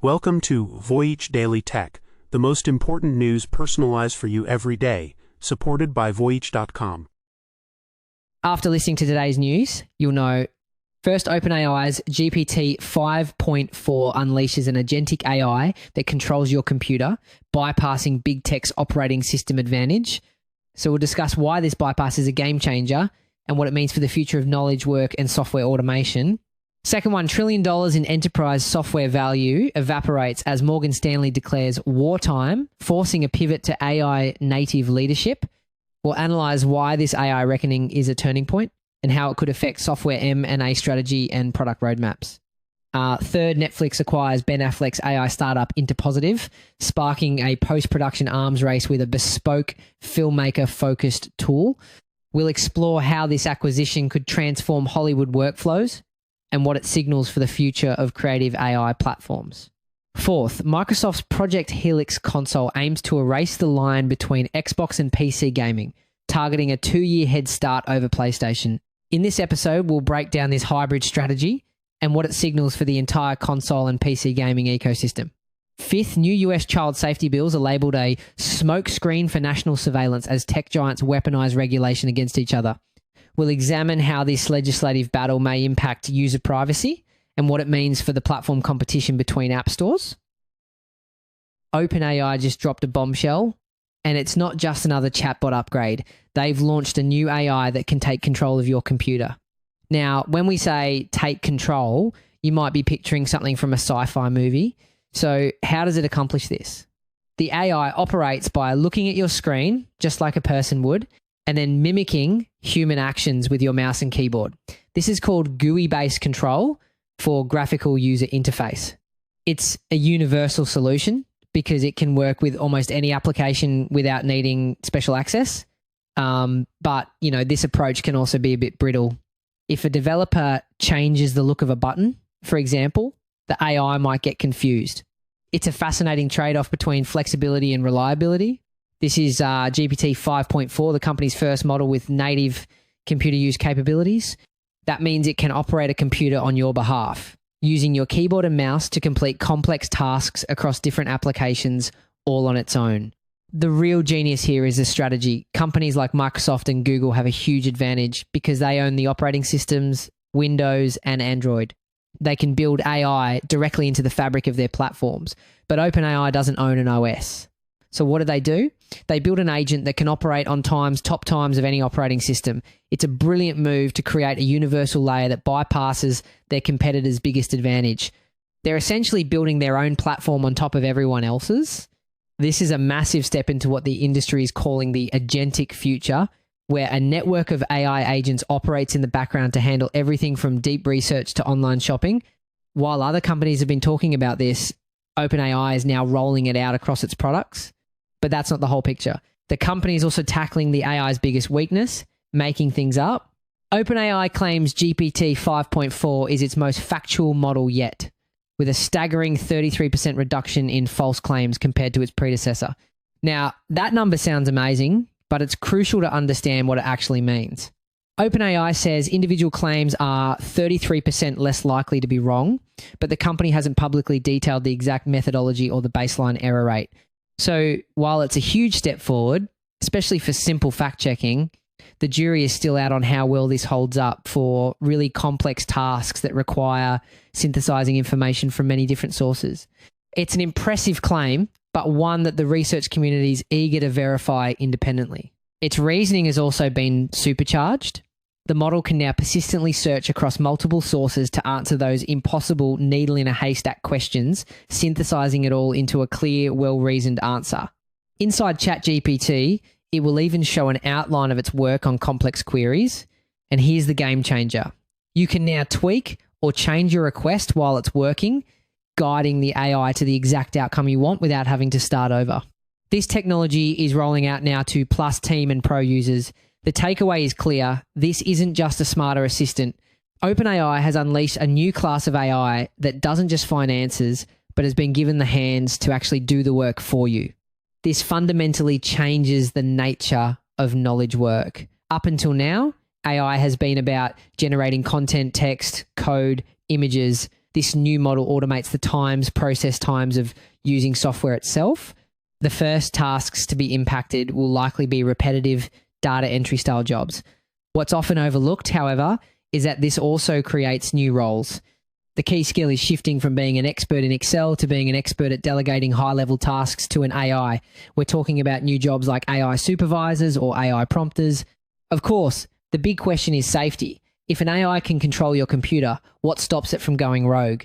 Welcome to Voyage Daily Tech, the most important news personalized for you every day, supported by Voyage.com. After listening to today's news, you'll know first, OpenAI's GPT-5.4 unleashes an agentic AI that controls your computer, bypassing big tech's operating system advantage. So we'll discuss why this bypass is a game changer and what it means for the future of knowledge work and software automation. Second one, $1 trillion in enterprise software value evaporates as Morgan Stanley declares wartime, forcing a pivot to AI native leadership. We'll analyze why this AI reckoning is a turning point and how it could affect software M&A strategy and product roadmaps. Third, Netflix acquires Ben Affleck's AI startup InterPositive, sparking a post-production arms race with a bespoke filmmaker-focused tool. We'll explore how this acquisition could transform Hollywood workflows and what it signals for the future of creative AI platforms. Fourth, Microsoft's Project Helix console aims to erase the line between Xbox and PC gaming, targeting a 2-year head start over PlayStation. In this episode, we'll break down this hybrid strategy and what it signals for the entire console and PC gaming ecosystem. Fifth, new US child safety bills are labelled a smokescreen for national surveillance as tech giants weaponize regulation against each other. We'll examine how this legislative battle may impact user privacy and what it means for the platform competition between app stores. OpenAI just dropped a bombshell, and it's not just another chatbot upgrade. They've launched a new AI that can take control of your computer. Now, when we say take control, you might be picturing something from a sci-fi movie. So how does it accomplish this? The AI operates by looking at your screen, just like a person would, and then mimicking human actions with your mouse and keyboard. This is called GUI-based control for graphical user interface. It's a universal solution because it can work with almost any application without needing special access. But, this approach can also be a bit brittle. If a developer changes the look of a button, for example, the AI might get confused. It's a fascinating trade-off between flexibility and reliability. This is GPT 5.4, the company's first model with native computer use capabilities. That means it can operate a computer on your behalf, using your keyboard and mouse to complete complex tasks across different applications all on its own. The real genius here is the strategy. Companies like Microsoft and Google have a huge advantage because they own the operating systems, Windows, and Android. They can build AI directly into the fabric of their platforms, but OpenAI doesn't own an OS. So what do? They build an agent that can operate on top times of any operating system. It's a brilliant move to create a universal layer that bypasses their competitors' biggest advantage. They're essentially building their own platform on top of everyone else's. This is a massive step into what the industry is calling the agentic future, where a network of AI agents operates in the background to handle everything from deep research to online shopping. While other companies have been talking about this, OpenAI is now rolling it out across its products. But that's not the whole picture. The company is also tackling the AI's biggest weakness, making things up. OpenAI claims GPT 5.4 is its most factual model yet, with a staggering 33% reduction in false claims compared to its predecessor. Now, that number sounds amazing, but it's crucial to understand what it actually means. OpenAI says individual claims are 33% less likely to be wrong, but the company hasn't publicly detailed the exact methodology or the baseline error rate. So while it's a huge step forward, especially for simple fact-checking, the jury is still out on how well this holds up for really complex tasks that require synthesizing information from many different sources. It's an impressive claim, but one that the research community is eager to verify independently. Its reasoning has also been supercharged. The model can now persistently search across multiple sources to answer those impossible needle-in-a-haystack questions, synthesizing it all into a clear, well-reasoned answer. Inside ChatGPT, it will even show an outline of its work on complex queries. And here's the game changer. You can now tweak or change your request while it's working, guiding the AI to the exact outcome you want without having to start over. This technology is rolling out now to Plus Team and Pro users. The takeaway is clear. This isn't just a smarter assistant. OpenAI has unleashed a new class of AI that doesn't just find answers, but has been given the hands to actually do the work for you. This fundamentally changes the nature of knowledge work. Up until now, AI has been about generating content, text, code, images, this new model automates the process times of using software itself. The first tasks to be impacted will likely be repetitive data entry style jobs. What's often overlooked, however, is that this also creates new roles. The key skill is shifting from being an expert in Excel to being an expert at delegating high-level tasks to an AI. We're talking about new jobs like AI supervisors or AI prompters. Of course, the big question is safety. If an AI can control your computer, what stops it from going rogue?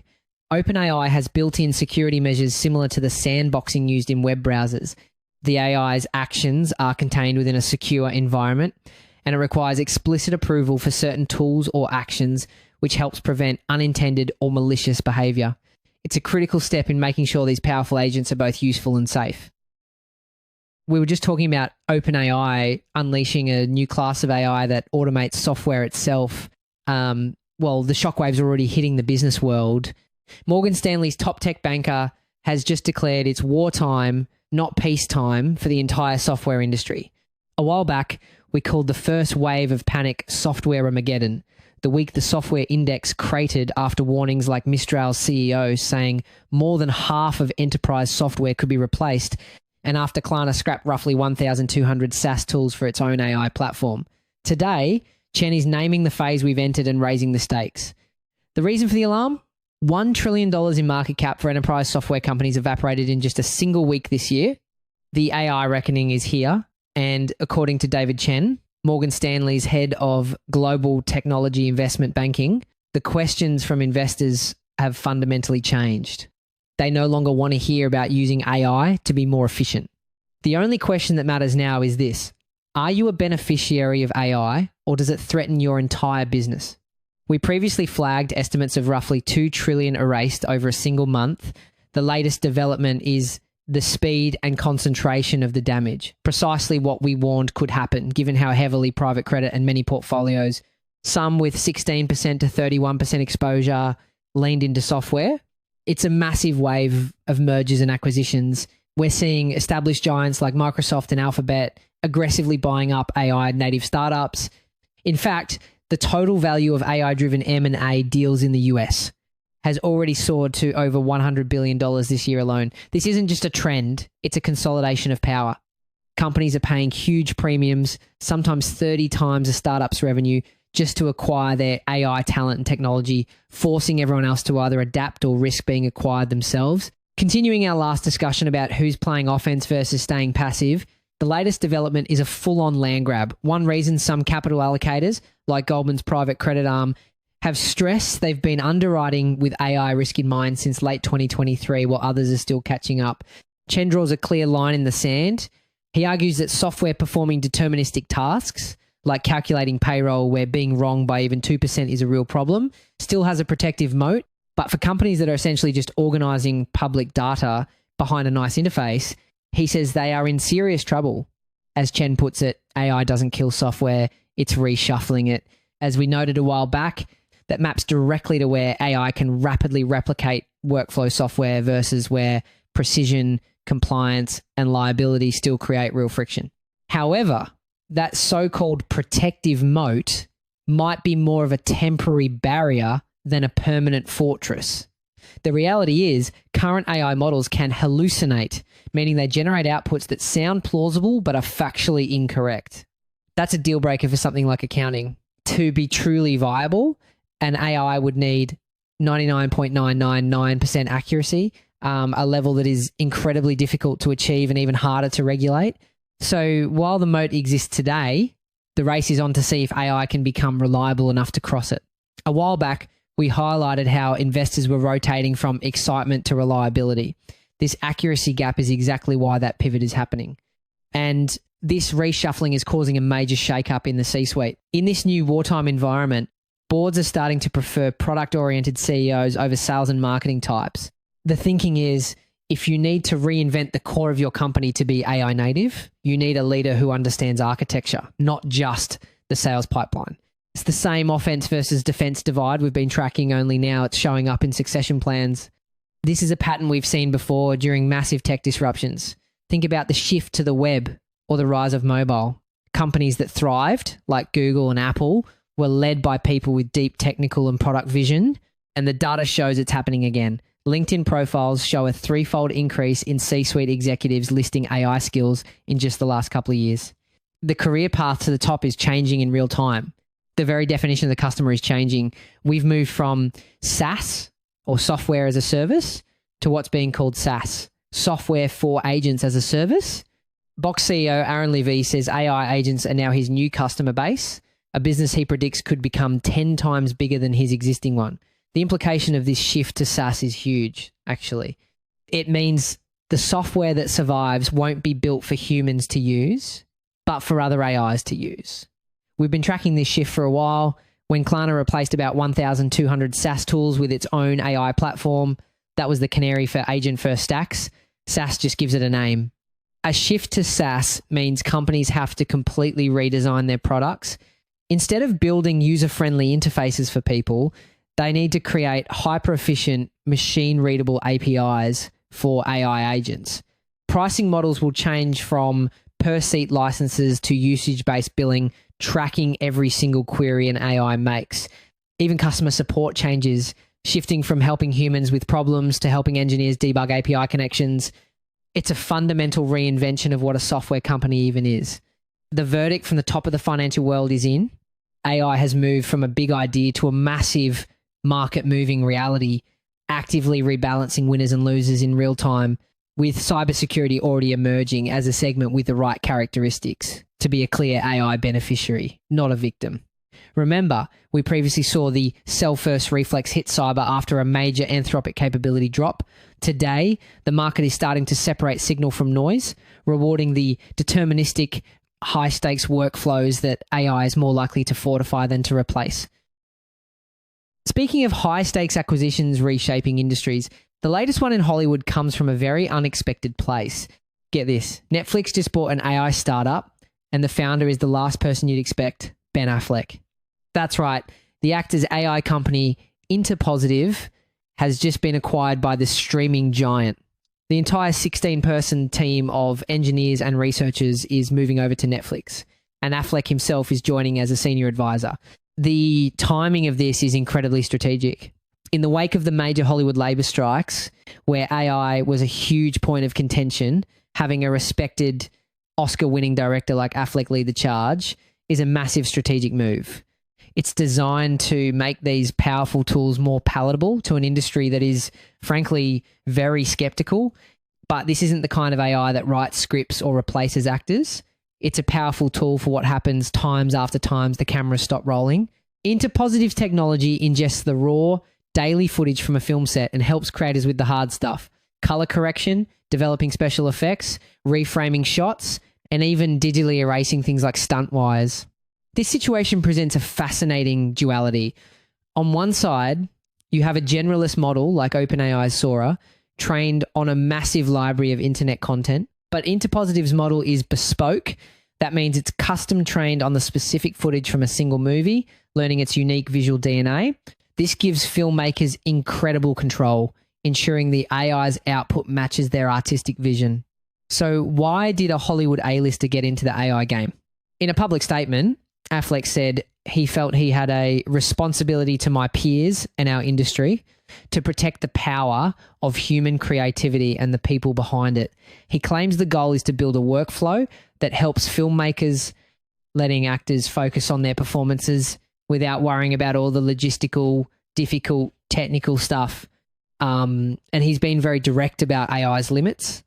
OpenAI has built-in security measures similar to the sandboxing used in web browsers. The AI's actions are contained within a secure environment, and it requires explicit approval for certain tools or actions, which helps prevent unintended or malicious behavior. It's a critical step in making sure these powerful agents are both useful and safe. We were just talking about OpenAI unleashing a new class of AI that automates software itself. The shockwaves are already hitting the business world. Morgan Stanley's top tech banker has just declared it's wartime, not peacetime, for the entire software industry. A while back, we called the first wave of panic Software-Armageddon, the week the software index cratered after warnings like Mistral's CEO saying more than half of enterprise software could be replaced, and after Klarna scrapped roughly 1,200 SaaS tools for its own AI platform. Today, Chen is naming the phase we've entered and raising the stakes. The reason for the alarm? $1 trillion in market cap for enterprise software companies evaporated in just a single week this year. The AI reckoning is here, and according to David Chen, Morgan Stanley's head of global technology investment banking, the questions from investors have fundamentally changed. They no longer want to hear about using AI to be more efficient. The only question that matters now is this: are you a beneficiary of AI, or does it threaten your entire business? We previously flagged estimates of roughly 2 trillion erased over a single month. The latest development is the speed and concentration of the damage, precisely what we warned could happen, given how heavily private credit and many portfolios, some with 16% to 31% exposure, leaned into software. It's a massive wave of mergers and acquisitions. We're seeing established giants like Microsoft and Alphabet aggressively buying up AI native startups. In fact, the total value of AI-driven M&A deals in the US has already soared to over $100 billion this year alone. This isn't just a trend, it's a consolidation of power. Companies are paying huge premiums, sometimes 30 times a startup's revenue, just to acquire their AI talent and technology, forcing everyone else to either adapt or risk being acquired themselves. Continuing our last discussion about who's playing offense versus staying passive, the latest development is a full-on land grab. One reason some capital allocators, like Goldman's private credit arm, have stressed they've been underwriting with AI risk in mind since late 2023, while others are still catching up. Chen draws a clear line in the sand. He argues that software performing deterministic tasks, like calculating payroll where being wrong by even 2% is a real problem, still has a protective moat. But for companies that are essentially just organizing public data behind a nice interface, he says they are in serious trouble. As Chen puts it, AI doesn't kill software, it's reshuffling it. As we noted a while back, that maps directly to where AI can rapidly replicate workflow software versus where precision, compliance, and liability still create real friction. However, that so-called protective moat might be more of a temporary barrier than a permanent fortress. The reality is, current AI models can hallucinate, meaning they generate outputs that sound plausible but are factually incorrect. That's a deal breaker for something like accounting. To be truly viable, an AI would need 99.999% accuracy, a level that is incredibly difficult to achieve and even harder to regulate. So while the moat exists today, the race is on to see if AI can become reliable enough to cross it. A while back, we highlighted how investors were rotating from excitement to reliability. This accuracy gap is exactly why that pivot is happening. And this reshuffling is causing a major shakeup in the C-suite. In this new wartime environment, boards are starting to prefer product-oriented CEOs over sales and marketing types. The thinking is, if you need to reinvent the core of your company to be AI native, you need a leader who understands architecture, not just the sales pipeline. It's the same offense versus defense divide we've been tracking, only now it's showing up in succession plans. This is a pattern we've seen before during massive tech disruptions. Think about the shift to the web or the rise of mobile. Companies that thrived, like Google and Apple, were led by people with deep technical and product vision, And the data shows it's happening again. LinkedIn profiles show a 3-fold increase in C-suite executives listing AI skills in just the last couple of years. The career path to the top is changing in real time. The very definition of the customer is changing. We've moved from SaaS, or software as a service, to what's being called SaaS, software for agents as a service. Box CEO Aaron Levy says AI agents are now his new customer base, a business he predicts could become 10 times bigger than his existing one. The implication of this shift to SaaS is huge, actually. It means the software that survives won't be built for humans to use, but for other AIs to use. We've been tracking this shift for a while. When Klarna replaced about 1,200 SaaS tools with its own AI platform, that was the canary for agent-first stacks. SaaS just gives it a name. A shift to SaaS means companies have to completely redesign their products. Instead of building user-friendly interfaces for people, they need to create hyper-efficient, machine-readable APIs for AI agents. Pricing models will change from per-seat licenses to usage-based billing, tracking every single query an AI makes. Even customer support changes, shifting from helping humans with problems to helping engineers debug API connections. It's a fundamental reinvention of what a software company even is. The verdict from the top of the financial world is in. AI has moved from a big idea to a massive market-moving reality, actively rebalancing winners and losers in real time, with cybersecurity already emerging as a segment with the right characteristics to be a clear AI beneficiary, not a victim. Remember, we previously saw the sell-first reflex hit cyber after a major Anthropic capability drop. Today, the market is starting to separate signal from noise, rewarding the deterministic, high-stakes workflows that AI is more likely to fortify than to replace. Speaking of high-stakes acquisitions reshaping industries, the latest one in Hollywood comes from a very unexpected place. Get this, Netflix just bought an AI startup, and the founder is the last person you'd expect, Ben Affleck. That's right, the actor's AI company, InterPositive, has just been acquired by the streaming giant. The entire 16-person team of engineers and researchers is moving over to Netflix, and Affleck himself is joining as a senior advisor. The timing of this is incredibly strategic. In the wake of the major Hollywood labor strikes, where AI was a huge point of contention, having a respected Oscar-winning director like Affleck lead the charge is a massive strategic move. It's designed to make these powerful tools more palatable to an industry that is, frankly, very skeptical. But this isn't the kind of AI that writes scripts or replaces actors. It's a powerful tool for what happens times after times the cameras stop rolling. InterPositive's technology ingests the raw, daily footage from a film set and helps creators with the hard stuff. Color correction, developing special effects, reframing shots, and even digitally erasing things like stunt wires. This situation presents a fascinating duality. On one side, you have a generalist model like OpenAI's Sora, trained on a massive library of internet content, but InterPositive's model is bespoke. That means it's custom trained on the specific footage from a single movie, learning its unique visual DNA. This gives filmmakers incredible control, ensuring the AI's output matches their artistic vision. So why did a Hollywood A-lister get into the AI game? In a public statement, Affleck said he felt he had a responsibility to my peers and our industry to protect the power of human creativity and the people behind it. He claims the goal is to build a workflow that helps filmmakers, letting actors focus on their performances without worrying about all the logistical, difficult, technical stuff. And he's been very direct about AI's limits.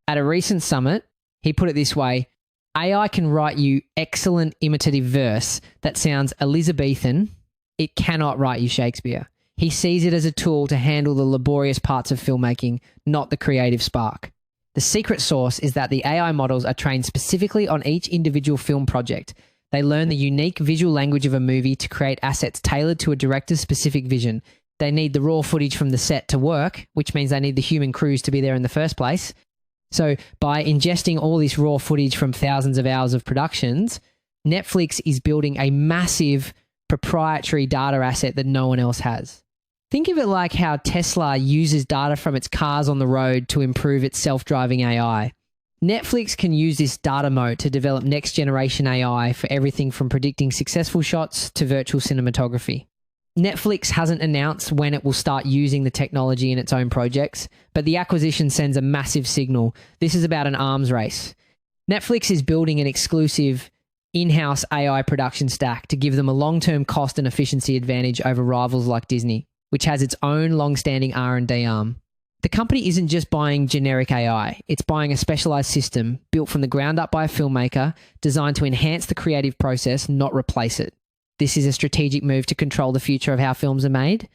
At a recent summit, he put it this way: AI can write you excellent imitative verse that sounds Elizabethan. It cannot write you Shakespeare. He sees it as a tool to handle the laborious parts of filmmaking, not the creative spark. The secret sauce is that the AI models are trained specifically on each individual film project. They learn the unique visual language of a movie to create assets tailored to a director's specific vision. They need the raw footage from the set to work, which means they need the human crews to be there in the first place. So by ingesting all this raw footage from thousands of hours of productions, Netflix is building a massive proprietary data asset that no one else has. Think of it like how Tesla uses data from its cars on the road to improve its self-driving AI. Netflix can use this data moat to develop next-generation AI for everything from predicting successful shots to virtual cinematography. Netflix hasn't announced when it will start using the technology in its own projects, but the acquisition sends a massive signal. This is about an arms race. Netflix is building an exclusive in-house AI production stack to give them a long-term cost and efficiency advantage over rivals like Disney, which has its own long-standing R&D arm. The company isn't just buying generic AI, it's buying a specialized system built from the ground up by a filmmaker designed to enhance the creative process, not replace it. This is a strategic move to control the future of how films are made,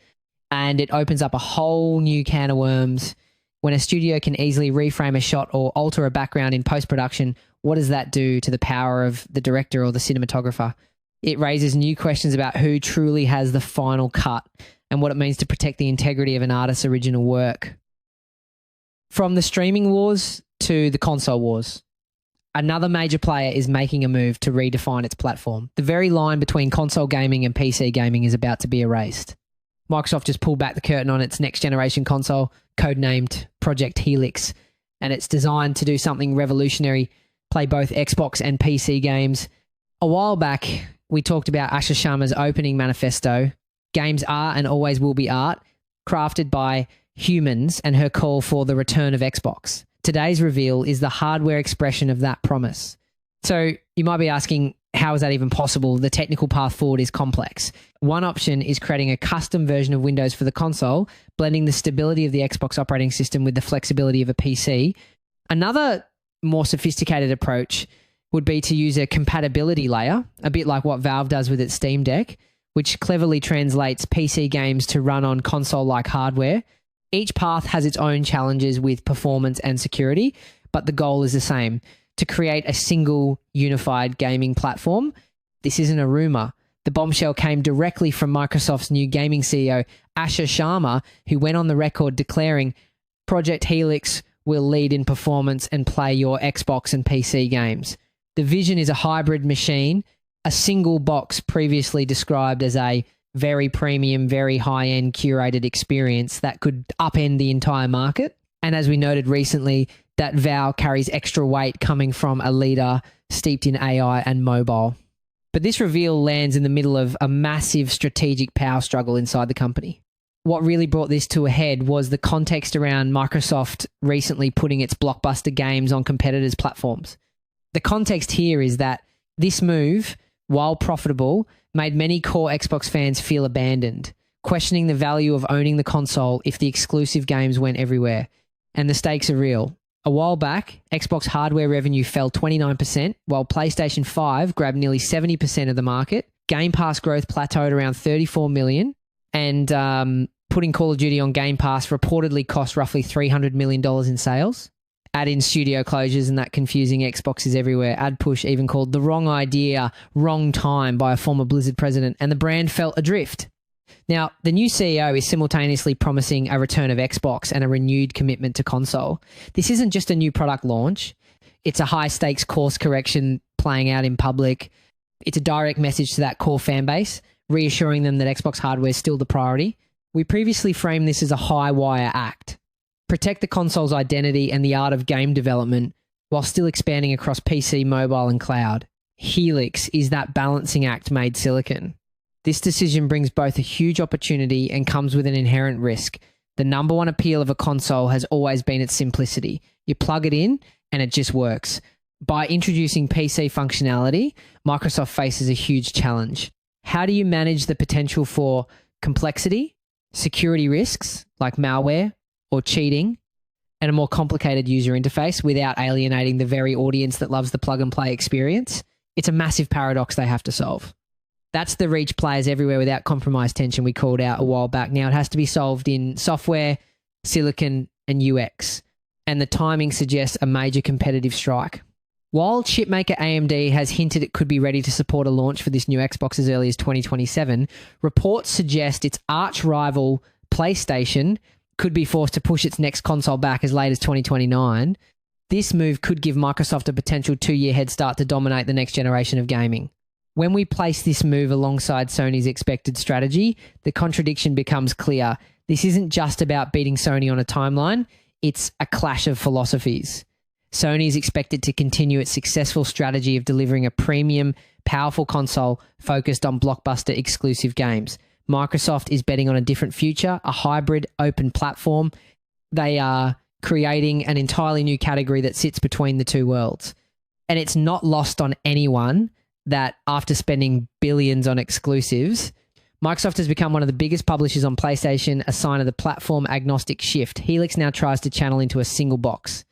and it opens up a whole new can of worms. When a studio can easily reframe a shot or alter a background in post-production, what does that do to the power of the director or the cinematographer? It raises new questions about who truly has the final cut and what it means to protect the integrity of an artist's original work. From the streaming wars to the console wars, another major player is making a move to redefine its platform. The very line between console gaming and PC gaming is about to be erased. Microsoft just pulled back the curtain on its next generation console, codenamed Project Helix, and it's designed to do something revolutionary, play both Xbox and PC games. A while back, we talked about Asha Sharma's opening manifesto, "Games are and always will be art," crafted by humans, and her call for the return of Xbox. Today's reveal is the hardware expression of that promise. So you might be asking, how is that even possible? The technical path forward is complex. One option is creating a custom version of Windows for the console, blending the stability of the Xbox operating system with the flexibility of a PC. Another more sophisticated approach would be to use a compatibility layer, a bit like what Valve does with its Steam Deck, which cleverly translates PC games to run on console-like hardware. Each path has its own challenges with performance and security, but the goal is the same: to create a single unified gaming platform. This isn't a rumor. The bombshell came directly from Microsoft's new gaming CEO, Asha Sharma, who went on the record declaring, "Project Helix will lead in performance and play your Xbox and PC games." The vision is a hybrid machine, a single box previously described as a very premium, very high-end curated experience that could upend the entire market. And as we noted recently, that vow carries extra weight coming from a leader steeped in AI and mobile. But this reveal lands in the middle of a massive strategic power struggle inside the company. What really brought this to a head was the context around Microsoft recently putting its blockbuster games on competitors' platforms. The context here is that this move, while profitable, made many core Xbox fans feel abandoned, questioning the value of owning the console if the exclusive games went everywhere. And the stakes are real. A while back, Xbox hardware revenue fell 29%, while PlayStation 5 grabbed nearly 70% of the market. Game Pass growth plateaued around 34 million, and putting Call of Duty on Game Pass reportedly cost roughly $300 million in sales. Add in studio closures and that confusing Xbox is everywhere ad push, even called the wrong idea, wrong time by a former Blizzard president, and the brand felt adrift. Now, the new CEO is simultaneously promising a return of Xbox and a renewed commitment to console. This isn't just a new product launch. It's a high-stakes course correction playing out in public. It's a direct message to that core fan base, reassuring them that Xbox hardware is still the priority. We previously framed this as a high-wire act. Protect the console's identity and the art of game development while still expanding across PC, mobile, and cloud. Helix is that balancing act made silicon. This decision brings both a huge opportunity and comes with an inherent risk. The number one appeal of a console has always been its simplicity. You plug it in and it just works. By introducing PC functionality, Microsoft faces a huge challenge. How do you manage the potential for complexity, security risks like malware or cheating, and a more complicated user interface without alienating the very audience that loves the plug-and-play experience? It's a massive paradox they have to solve. That's the reach players everywhere without compromised tension we called out a while back. Now it has to be solved in software, silicon, and UX, and the timing suggests a major competitive strike. While chipmaker AMD has hinted it could be ready to support a launch for this new Xbox as early as 2027, reports suggest its arch rival PlayStation could be forced to push its next console back as late as 2029. This move could give Microsoft a potential 2-year head start to dominate the next generation of gaming. When we place this move alongside Sony's expected strategy, the contradiction becomes clear. This isn't just about beating Sony on a timeline, it's a clash of philosophies. Sony is expected to continue its successful strategy of delivering a premium, powerful console focused on blockbuster exclusive games. Microsoft is betting on a different future, a hybrid open platform. They are creating an entirely new category that sits between the two worlds. And it's not lost on anyone that after spending billions on exclusives, Microsoft has become one of the biggest publishers on PlayStation, a sign of the platform agnostic shift. Helix now tries to channel into a single box.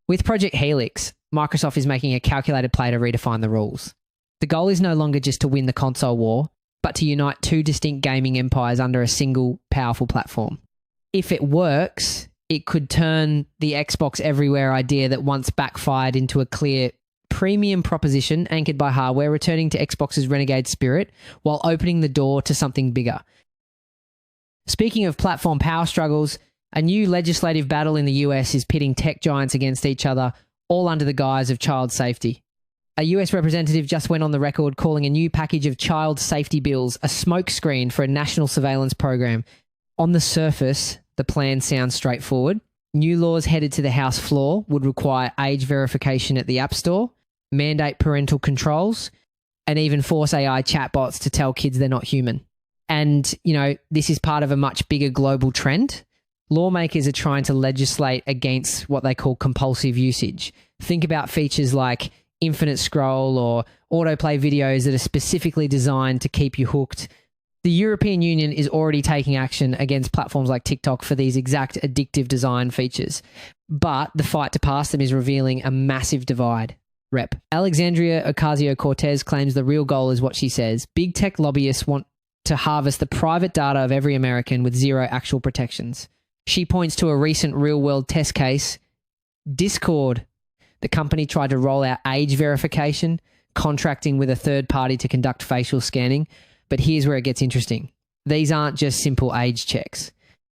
With Project Helix, Microsoft is making a calculated play to redefine the rules. The goal is no longer just to win the console war, but to unite two distinct gaming empires under a single powerful platform. If it works, it could turn the Xbox everywhere idea that once backfired into a clear premium proposition anchored by hardware, returning to Xbox's renegade spirit while opening the door to something bigger. Speaking of platform power struggles, a new legislative battle in the US is pitting tech giants against each other, all under the guise of child safety. A US representative just went on the record calling a new package of child safety bills a smokescreen for a national surveillance program. On the surface, the plan sounds straightforward. New laws headed to the House floor would require age verification at the App Store, mandate parental controls, and even force AI chatbots to tell kids they're not human. And, this is part of a much bigger global trend. Lawmakers are trying to legislate against what they call compulsive usage. Think about features like infinite scroll or autoplay videos that are specifically designed to keep you hooked. The European Union is already taking action against platforms like TikTok for these exact addictive design features. But the fight to pass them is revealing a massive divide. Rep. Alexandria Ocasio-Cortez claims the real goal is what she says. Big tech lobbyists want to harvest the private data of every American with zero actual protections. She points to a recent real-world test case. Discord. The company tried to roll out age verification, contracting with a third party to conduct facial scanning. But here's where it gets interesting. These aren't just simple age checks.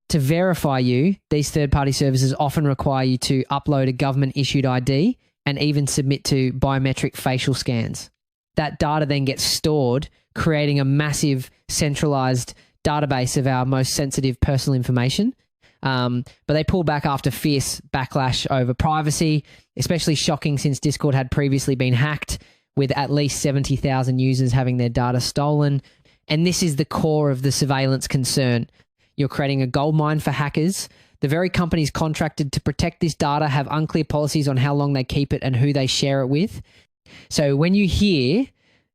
To verify you, these third-party services often require you to upload a government-issued ID and even submit to biometric facial scans. That data then gets stored, creating a massive centralized database of our most sensitive personal information. But they pull back after fierce backlash over privacy, especially shocking since Discord had previously been hacked, with at least 70,000 users having their data stolen. And this is the core of the surveillance concern. You're creating a goldmine for hackers. The very companies contracted to protect this data have unclear policies on how long they keep it and who they share it with. So when you hear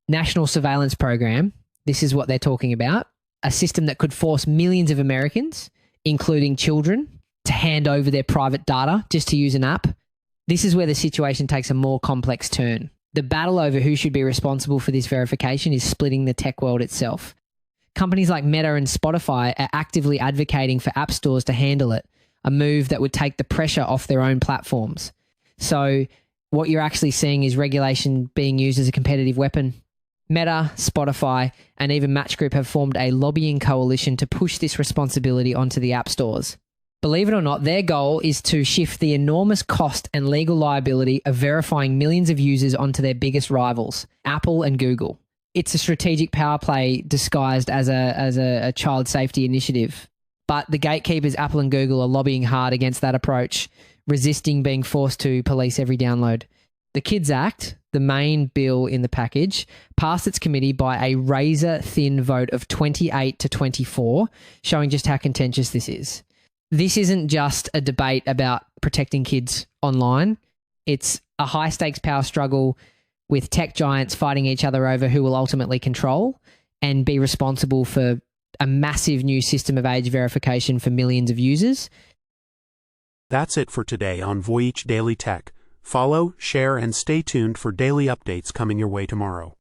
National Surveillance Program, this is what they're talking about. A system that could force millions of Americans, including children, to hand over their private data just to use an app. This is where the situation takes a more complex turn. The battle over who should be responsible for this verification is splitting the tech world itself. Companies like Meta and Spotify are actively advocating for app stores to handle it, a move that would take the pressure off their own platforms. So what you're actually seeing is regulation being used as a competitive weapon. Meta, Spotify, and even Match Group have formed a lobbying coalition to push this responsibility onto the app stores. Believe it or not, their goal is to shift the enormous cost and legal liability of verifying millions of users onto their biggest rivals, Apple and Google. It's a strategic power play disguised as a child safety initiative. But the gatekeepers, Apple and Google, are lobbying hard against that approach, resisting being forced to police every download. The Kids Act, the main bill in the package, passed its committee by a razor-thin vote of 28 to 24, showing just how contentious this is. This isn't just a debate about protecting kids online. It's a high-stakes power struggle with tech giants fighting each other over who will ultimately control and be responsible for a massive new system of age verification for millions of users. That's it for today on Voyage Daily Tech. Follow, share, and stay tuned for daily updates coming your way tomorrow.